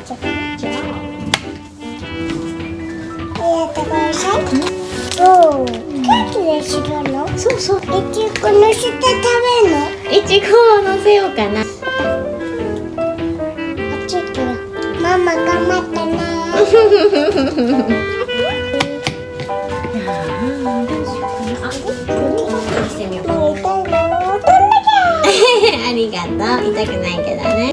ちゃう。じゃあだからさ、おー、ケーキでしるの？そうそう、いちごのせて食べるの？いちごをのせようかな。あっち行くよ。ママ頑張ってね。どうしようかな。あ、してみようかな。もう痛いの？飛んだじゃん。ありがとう。痛くないけどね。